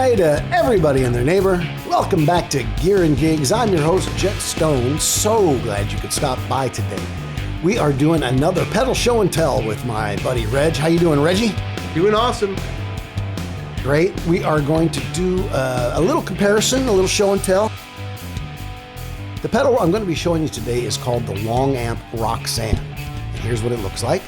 Hi to everybody and their neighbor. Welcome back to Gear and Gigs. I'm your host, Jet Stone. So glad you could stop by today. We are doing another pedal show and tell with my buddy Reg. How you doing, Reggie? Doing awesome. Great. We are going to do a little comparison, a little show and tell. The pedal I'm going to be showing you today is called the Longamp Roxanne. And here's what it looks like.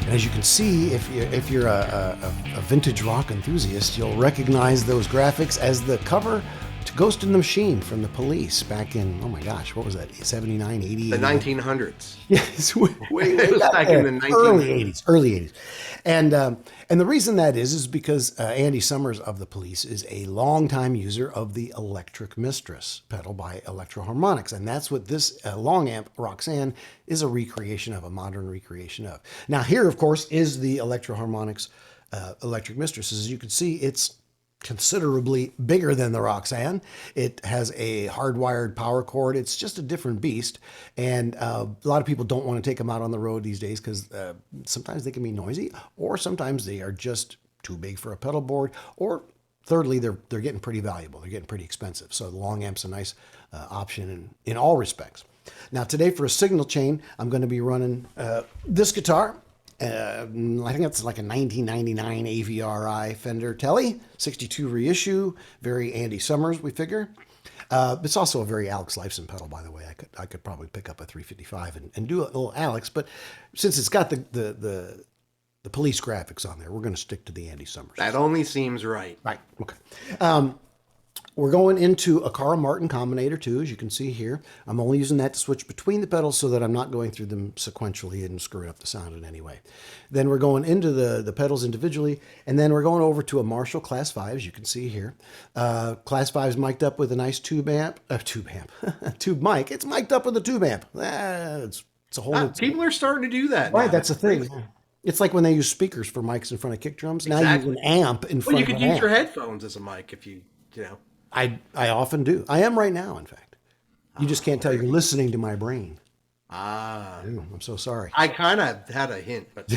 And as you can see, if you're a vintage rock enthusiast, you'll recognize those graphics as the cover to Ghost in the Machine from the Police back in, oh my gosh, what was that, 79, 80? The 1900s. Yes, way it was back in the 1900s. Early 80s. And the reason that is because Andy Summers of the Police is a longtime user of the electric Mistress pedal by Electro Harmonics. And that's what this Longamp Roxanne is a recreation of, a modern recreation of. Now here, of course, is the Electro Harmonics electric Mistress. As you can see, it's considerably bigger than the Roxanne. It has a hardwired power cord. It's just a different beast. And a lot of people don't want to take them out on the road these days because sometimes they can be noisy, or sometimes they are just too big for a pedal board, or thirdly, they're getting pretty valuable. They're getting pretty expensive. So the Longamp's a nice option in all respects. Now today for a signal chain, I'm going to be running this guitar. I think it's like a 1999 AVRI Fender Tele, 62 reissue, very Andy Summers, we figure. It's also a very Alex Lifeson pedal, by the way. I could probably pick up a 355 and do a little Alex, but since it's got the Police graphics on there, we're going to stick to the Andy Summers. That only seems right. Right. Okay. We're going into a Carl Martin Combinator too, as you can see here. I'm only using that to switch between the pedals so that I'm not going through them sequentially and screwing up the sound in any way. Then we're going into the pedals individually, and then we're going over to a Marshall Class 5, as you can see here. Class 5 is mic'd up with a nice tube mic. It's mic'd up with a tube amp. It's a whole... People are starting to do that Right, now. that's the thing. It's like when they use speakers for mics in front of kick drums. Now you use an amp in front of an amp. Well, you could use your headphones as a mic if you know. I often do. I am right now, in fact. You just can't tell you're listening to my brain. I'm so sorry. I kind of had a hint, but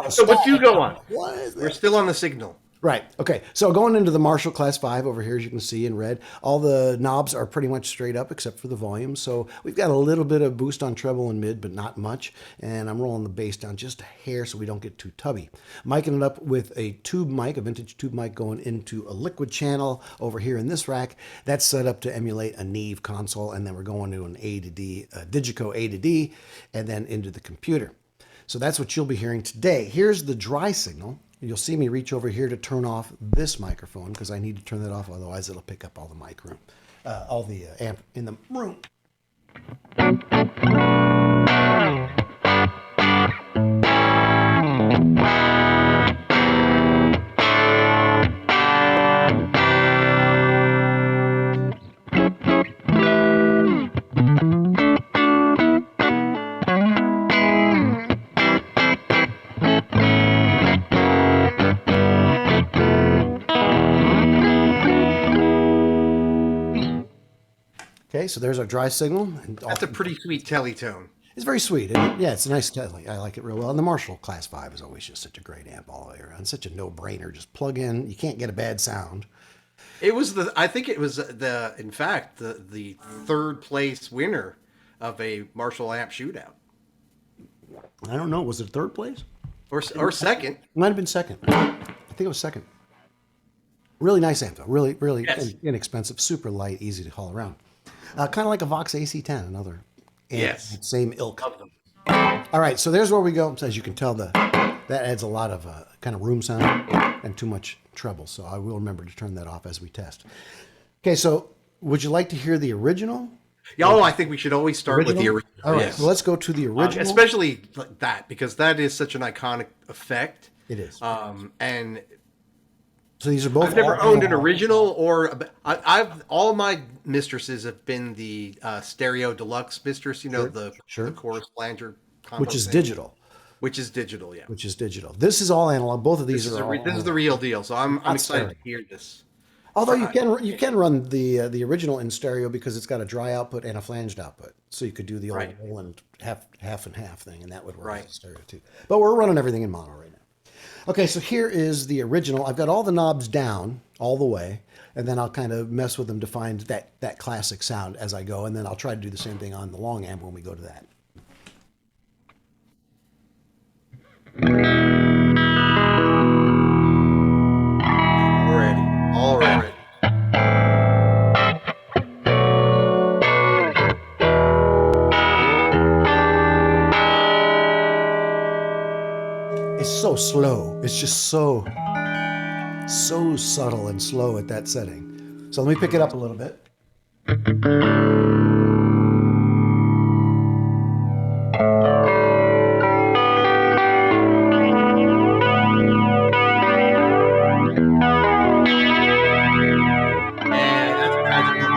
So but you go on. What is that? We're still on the signal. Right. Okay. So going into the Marshall Class 5 over here, as you can see in red, all the knobs are pretty much straight up except for the volume. So we've got a little bit of boost on treble and mid, but not much. And I'm rolling the bass down just a hair so we don't get too tubby. Micing it up with a tube mic, a vintage tube mic going into a liquid channel over here in this rack. That's set up to emulate a Neve console. And then we're going to an A to D, Digico A to D, and then into the computer. So that's what you'll be hearing today. Here's the dry signal. You'll see me reach over here to turn off this microphone because I need to turn that off, otherwise it'll pick up all the mic room, all the amp in the room. Okay, so there's our dry signal. That's a pretty sweet teletone. It's very sweet. Yeah, it's a nice tele. I like it real well. And the Marshall Class 5 is always just such a great amp all the way around. Such a no-brainer. Just plug in. You can't get a bad sound. I think it was in fact, the third place winner of a Marshall amp shootout. I don't know. Was it third place? Or second. It might have been second. I think it was second. Really nice amp, though. Really, really inexpensive. Super light, easy to haul around. Kind of like a Vox AC10, another amp, same ilk. All right, so there's where we go. So as you can tell, that adds a lot of kind of room sound and too much treble. So I will remember to turn that off as we test. Okay, so would you like to hear the original? Yeah, I think we should always start with the original. All right, so let's go to the original. Especially that, because that is such an iconic effect. It is. And so these are both. I've never owned an original, or all my Mistresses have been the stereo deluxe Mistress. You know, the chorus flanger combo, which is digital. Which is digital, yeah. Which is digital. This is all analog. Both of these this are. This is the real deal. So I'm excited to hear this. Although you can run the original in stereo because it's got a dry output and a flanged output, so you could do the old Roland half and half thing, and that would work as stereo too. But we're running everything in mono right now. Okay, so here is the original. I've got all the knobs down all the way, and then I'll kind of mess with them to find that classic sound as I go, and then I'll try to do the same thing on the Longamp when we go to that. Already. It's so slow. It's just so subtle and slow at that setting. So let me pick it up a little bit. Yeah, that's magical.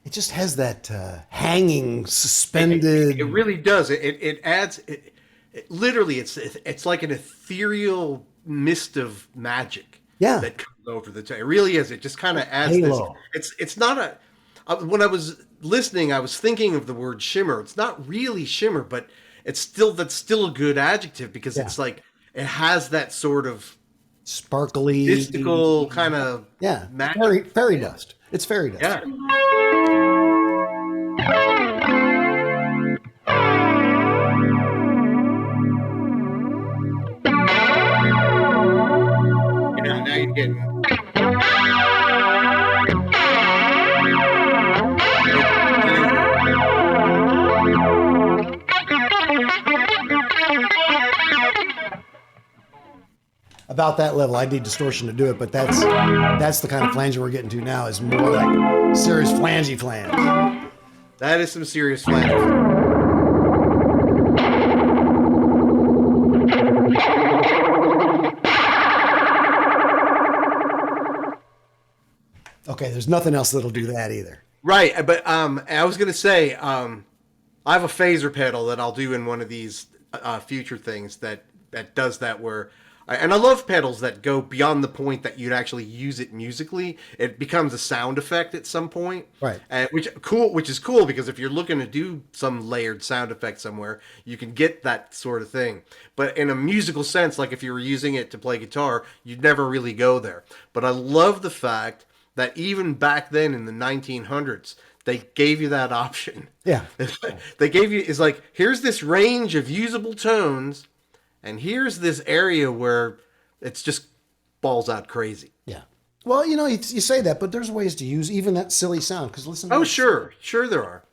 It just has that hanging, suspended. It really does. It adds. Literally, it's like an ethereal mist of magic. Yeah. That comes over the top. It really is. It just kind of adds Halo. this. It's not a. When I was listening, I was thinking of the word shimmer. It's not really shimmer, but that's still a good adjective because it's like it has that sort of Sparkly, mystical kind of magic. Fairy dust. It's fairy dust. Yeah. Now you're getting. About that level, I need distortion to do it, but that's the kind of flanger we're getting to now. Is more like serious flangey flange. That is some serious flanger. Okay, there's nothing else that'll do that either. Right, but I was gonna say I have a phaser pedal that I'll do in one of these future things that does that and I love pedals that go beyond the point that you'd actually use it musically. It becomes a sound effect at some point, right? Which is cool because if you're looking to do some layered sound effect somewhere, you can get that sort of thing. But in a musical sense, like if you were using it to play guitar, you'd never really go there. But I love the fact that even back then in the 1900s, they gave you that option. Yeah. They gave you, it's like, here's this range of usable tones, and here's this area where it's just balls out crazy. Yeah. Well, you say that, but there's ways to use even that silly sound. Because listen. Oh, sure. Sure there are.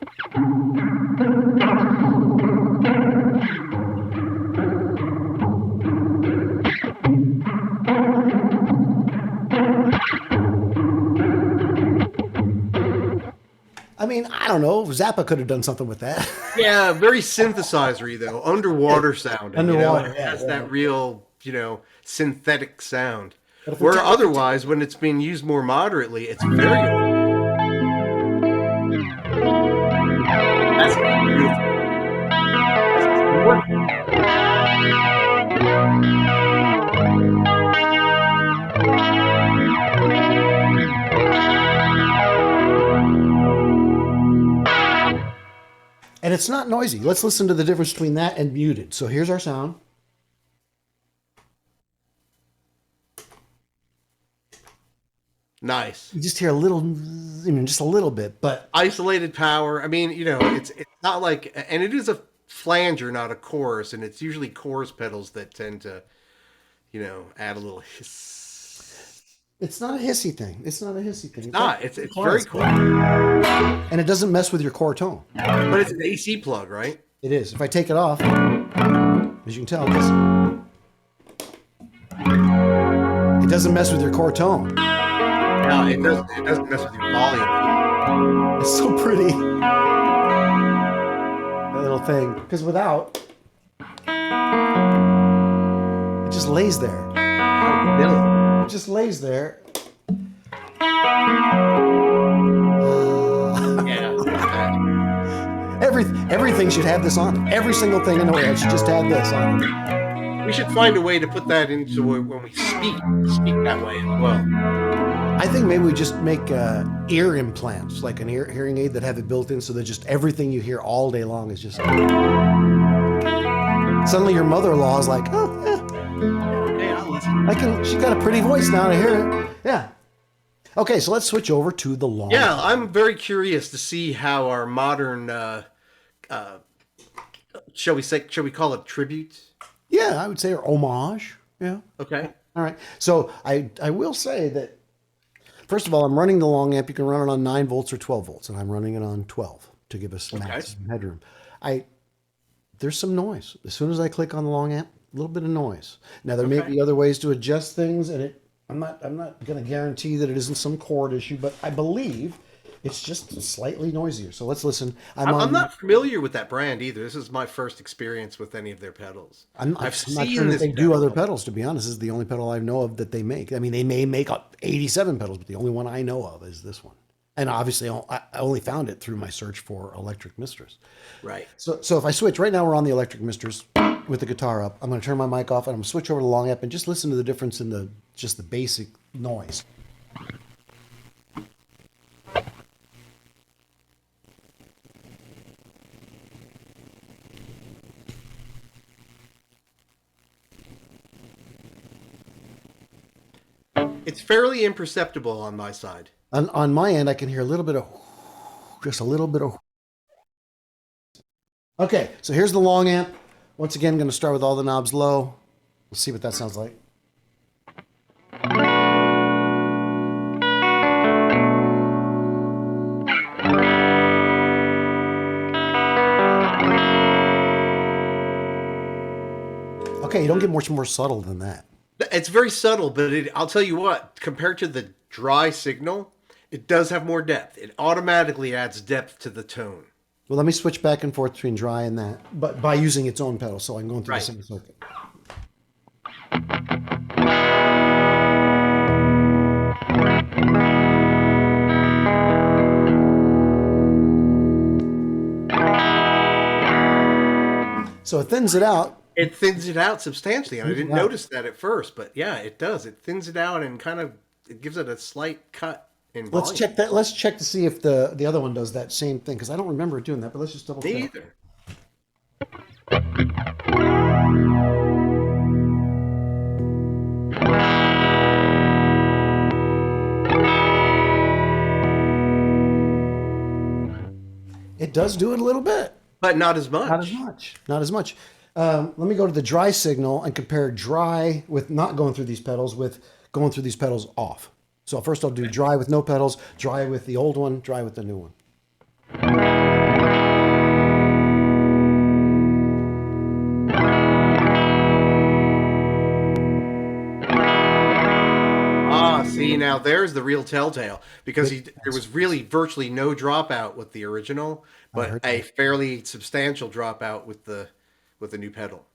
I mean, I don't know. Zappa could have done something with that. Yeah, very synthesizery though. Underwater sounding. Underwater, it has that real, synthetic sound. But Where otherwise, when it's being used more moderately, it's very. That's beautiful. And it's not noisy. Let's listen to the difference between that and muted. So here's our sound. Nice. You just hear a little, just a little bit, but isolated power. I mean, it's not like, and it is a flanger, not a chorus, and it's usually chorus pedals that tend to, add a little hiss. It's not a hissy thing. It's not. It's very cool. And it doesn't mess with your core tone. But it's an AC plug, right? It is. If I take it off, as you can tell, it doesn't mess with your core tone. No, it doesn't mess with your volume. It's so pretty. That little thing. Because without, it just lays there. It just lays there. everything should have this on. Every single thing in the way should just have this on it. We should find a way to put that into when we speak that way as well. I think maybe we just make ear implants, like an hearing aid that have it built in, so that just everything you hear all day long is just. Suddenly, your mother-in-law is like, "Oh, yeah, Hey, I'll listen. She's got a pretty voice now to hear it." Yeah. Okay, so let's switch over to the long. Yeah, I'm very curious to see how our modern, shall we call it tribute? Yeah, I would say or homage. Yeah. Okay. All right. So I will say that. First of all, I'm running the long amp. You can run it on 9 volts or 12 volts, and I'm running it on 12 to give us maximum headroom. There's some noise. As soon as I click on the long amp, a little bit of noise. Now there may be other ways to adjust things, and I'm not going to guarantee that it isn't some chord issue, but I believe it's just slightly noisier. So let's listen. I'm not familiar with that brand either. This is my first experience with any of their pedals. I'm not sure that they do other pedals, to be honest. This is the only pedal I know of that they make. I mean, they may make 87 pedals, but the only one I know of is this one. And obviously, I only found it through my search for Electric Mistress. Right. So if I switch, right now we're on the Electric Mistress with the guitar up. I'm going to turn my mic off and I'm going to switch over to the long amp and just listen to the difference in just the basic noise. It's fairly imperceptible on my side. On my end, I can hear a little bit of, just a little bit of. Okay, so here's the long amp. Once again, I'm going to start with all the knobs low. We'll see what that sounds like. Okay, you don't get much more subtle than that. It's very subtle, but I'll tell you what, compared to the dry signal, it does have more depth. It automatically adds depth to the tone. Well, let me switch back and forth between dry and that, but by using its own pedal, so I'm going through the same circuit. So it thins it out. It thins it out substantially, and I didn't notice that at first, but yeah, it does. It thins it out and kind of it gives it a slight cut in volume. Let's check that. Let's check to see if the other one does that same thing, because I don't remember it doing that. But let's just double check. Me either. It does do it a little bit, but not as much. Not as much. Not as much. Let me go to the dry signal and compare dry with not going through these pedals with going through these pedals off. So first I'll do dry with no pedals, dry with the old one, dry with the new one. See, now there's the real telltale, because there was really virtually no dropout with the original, but a fairly substantial dropout with the new pedal.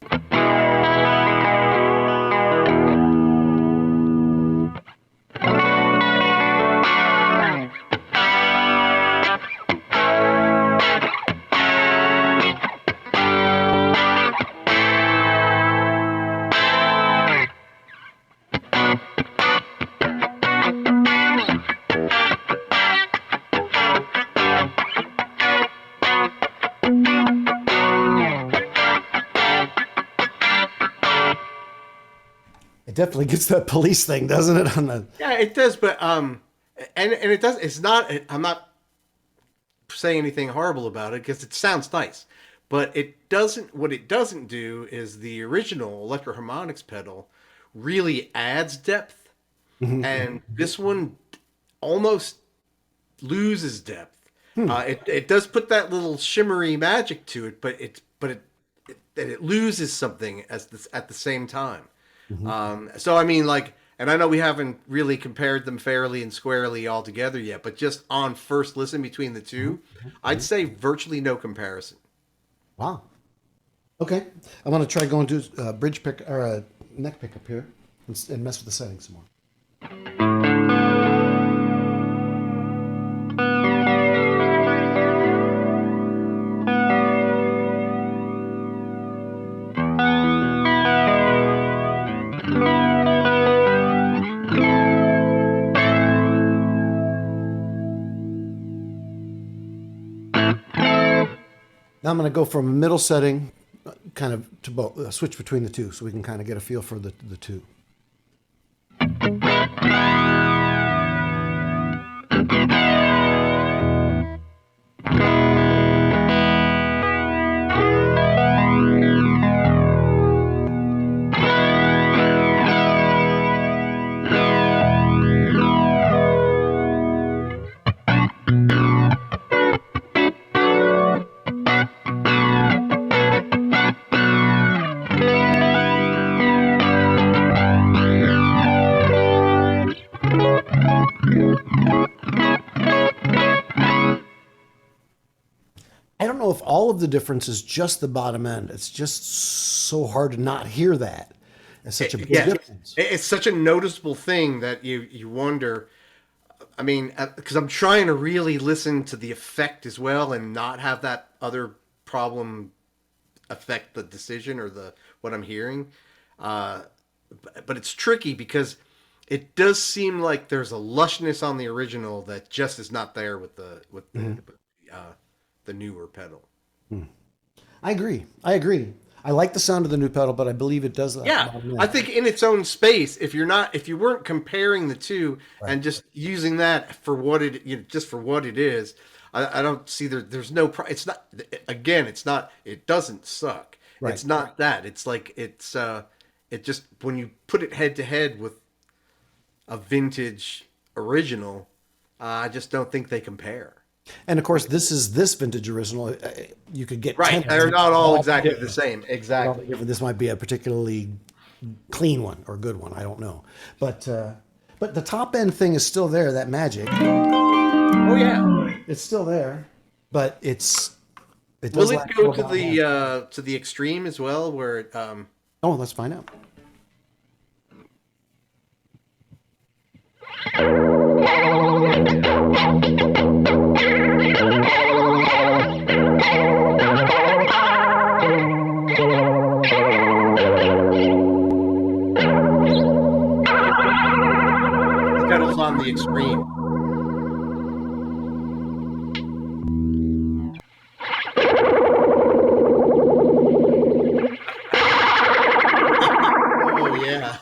It definitely gets that police thing, doesn't it? Yeah, it does, but and it does. It's not. I'm not saying anything horrible about it because it sounds nice, but it doesn't. What it doesn't do is the original Electro Harmonics pedal really adds depth, and this one almost loses depth. It does put that little shimmery magic to it, but it loses something at the same time. So I mean, like, and I know we haven't really compared them fairly and squarely all together yet, but just on first listen between the two, I'd say virtually no comparison. Wow. Okay, I'm gonna try going to a bridge pick or a neck pickup here and mess with the settings some more. I'm going to go from a middle setting, kind of to both, switch between the two, so we can kind of get a feel for the two. I don't know if all of the difference is just the bottom end. It's just so hard to not hear that. It's such a big Yeah, difference. it's such a noticeable thing that you wonder. I mean, because I'm trying to really listen to the effect as well and not have that other problem affect the decision or the what I'm hearing. But it's tricky because it does seem like there's a lushness on the original that just is not there with the newer pedal. I agree. I agree. I like the sound of the new pedal, but I believe it does that. Yeah, I think in its own space, if you weren't comparing the two and just using that for what just for what it is, I don't see there's no it's not, again, it's not, it doesn't suck. Right. It's not that. It's like it just, when you put it head to head with a vintage original, I just don't think they compare. And of course, this vintage original. You could get 10 Right, of they're them not all exactly different. the same. All Exactly. different. This might be a particularly clean one or good one. I don't know, but the top end thing is still there. That magic, Oh yeah. it's still there, but it does. Will it lack go more to bottom end. to the extreme as well, where it Oh, let's find out. pedals on the extreme? Oh yeah.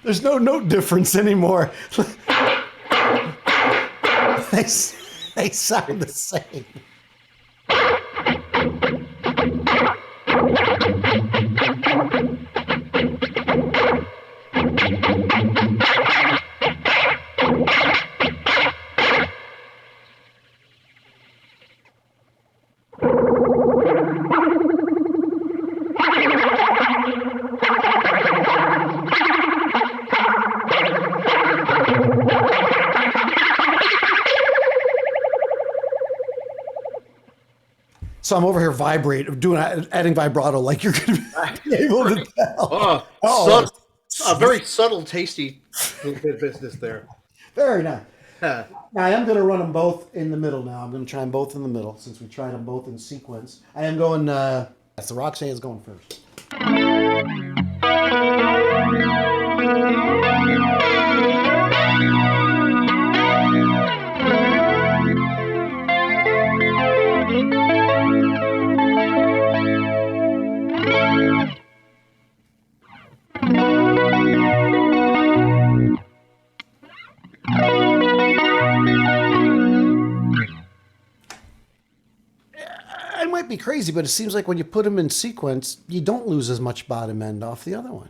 There's no note difference anymore. they, they sound the same. So I'm over here adding vibrato like you're going to be able to tell. A very subtle, tasty bit of business there. Very nice. Huh. Now, I am going to run them both in the middle now. I'm going to try them both in the middle since we tried them both in sequence. I am going, yes, the Roxanne is going first. I might be crazy, but it seems like when you put them in sequence, you don't lose as much bottom end off the other one.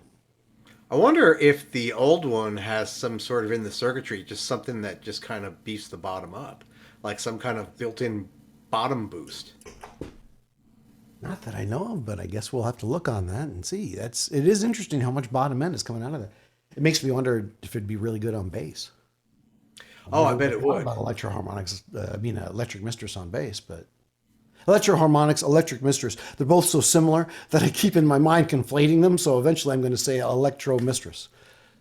I wonder if the old one has some sort of in the circuitry, just something that just kind of beefs the bottom up, like some kind of built-in bottom boost. Not that I know of, but I guess we'll have to look on that and see. It is interesting how much bottom end is coming out of that. It makes me wonder if it'd be really good on bass. Oh, I bet it would. About electro harmonics, electric mistress on bass, but electro harmonics, electric mistress, they're both so similar that I keep in my mind conflating them. So eventually I'm going to say electro mistress.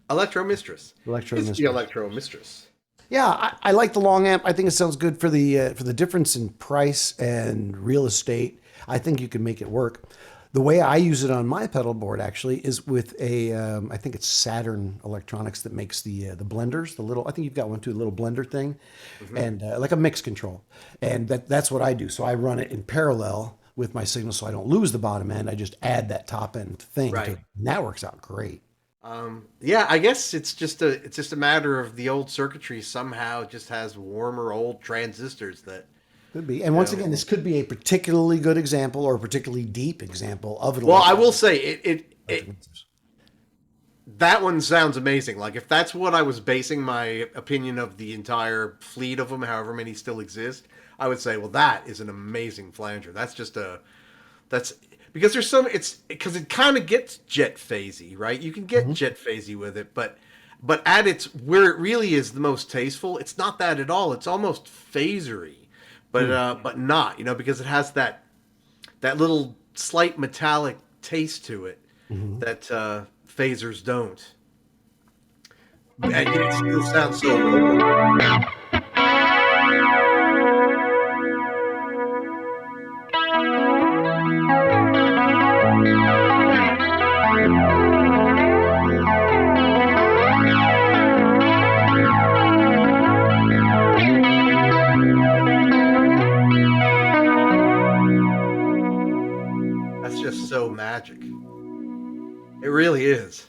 Electro Mistress. Electro It's Mistress. the Electro Mistress. Yeah, I like the Longamp. I think it sounds good for the difference in price and real estate. I think you can make it work. The way I use it on my pedal board actually is with a, I think it's Saturn Electronics that makes the blenders, the little, I think you've got one too, the little blender thing, and like a mix control. And that's what I do. So I run it in parallel with my signal so I don't lose the bottom end. I just add that top end thing. Right. And that works out great. Yeah, I guess it's just a matter of the old circuitry somehow just has warmer old transistors that. Could be. And once again, this could be a particularly good example or a particularly deep example of it. Well, I will say it that one sounds amazing. Like if that's what I was basing my opinion of the entire fleet of them, however many still exist, I would say, well, that is an amazing flanger. That's because there's some, because it kind of gets jet phasey, right? You can get jet phasey with it, but at its, where it really is the most tasteful, it's not that at all. It's almost phasery, but not, because it has that little slight metallic taste to it that phasers don't. And it still sounds so old. That's just so magic. It really is.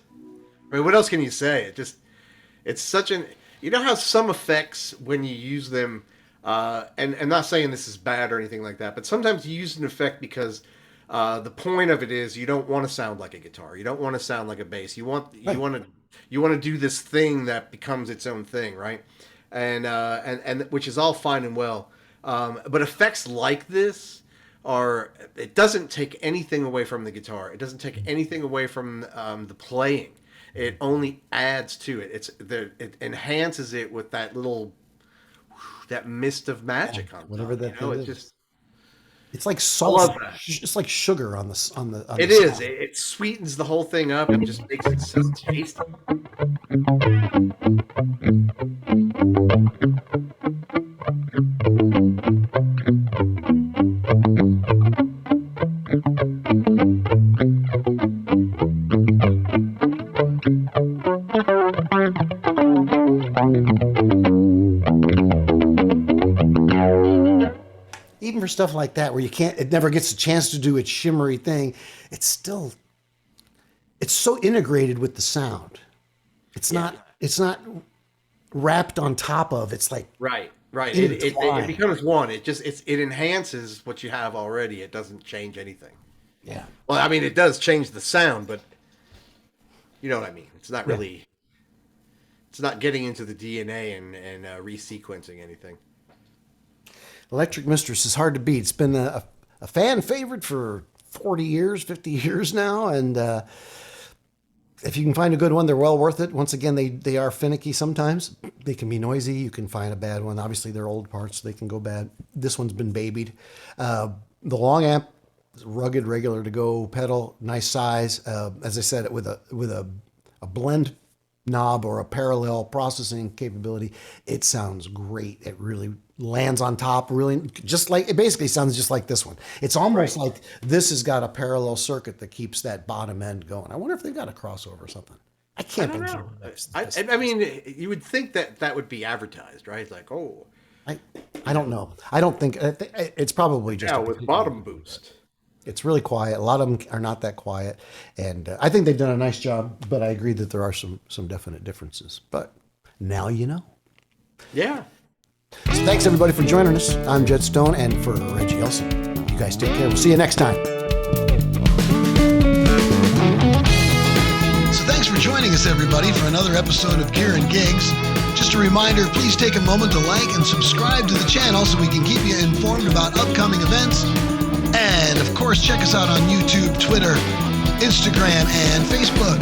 I mean, what else can you say? It's such an, how some effects when you use them, and I'm not saying this is bad or anything like that, but sometimes you use an effect because the point of it is you don't want to sound like a guitar. You don't want to sound like a bass. You want to do this thing that becomes its own thing, right? And which is all fine and well. But effects like this it doesn't take anything away from the guitar. It doesn't take anything away from the playing. It only adds to it. It enhances it with that little, that mist of magic on top. Whatever that thing is. It's like I salt. love that. It's like sugar on the. It is. It sweetens the whole thing up and just makes it so tasty. Even for stuff like that, where it never gets a chance to do its shimmery thing, it's so integrated with the sound. It's not wrapped on top of. It's like Right. It becomes one. It enhances what you have already. It doesn't change anything. Yeah. Well, I mean, it does change the sound, but you know what I mean. It's not really. It's not getting into the DNA and resequencing anything. Electric Mistress is hard to beat. It's been a fan favorite for 40 years, 50 years now, and if you can find a good one, they're well worth it. Once again, they are finicky sometimes. They can be noisy. You can find a bad one. Obviously, they're old parts, so they can go bad. This one's been babied. The Longamp, rugged, regular to go pedal, nice size. As I said, with a blend knob or a parallel processing capability, it sounds great. It really lands on top, really just like, it basically sounds just like this one. It's almost like this has got a parallel circuit that keeps that bottom end going. I wonder if they've got a crossover or something. I can't picture it. I mean, you would think that would be advertised, right? Like, oh, I don't know. I don't think it's probably just with bottom boost. It's really quiet. A lot of them are not that quiet, and I think they've done a nice job. But I agree that there are some definite differences. But now you know. Yeah. So thanks everybody for joining us. I'm Jed Stone, and for Reggie Elson. You guys take care. We'll see you next time. So thanks for joining us, everybody, for another episode of Gear and Gigs. Just a reminder, please take a moment to like and subscribe to the channel so we can keep you informed about upcoming events. And, of course, check us out on YouTube, Twitter, Instagram, and Facebook.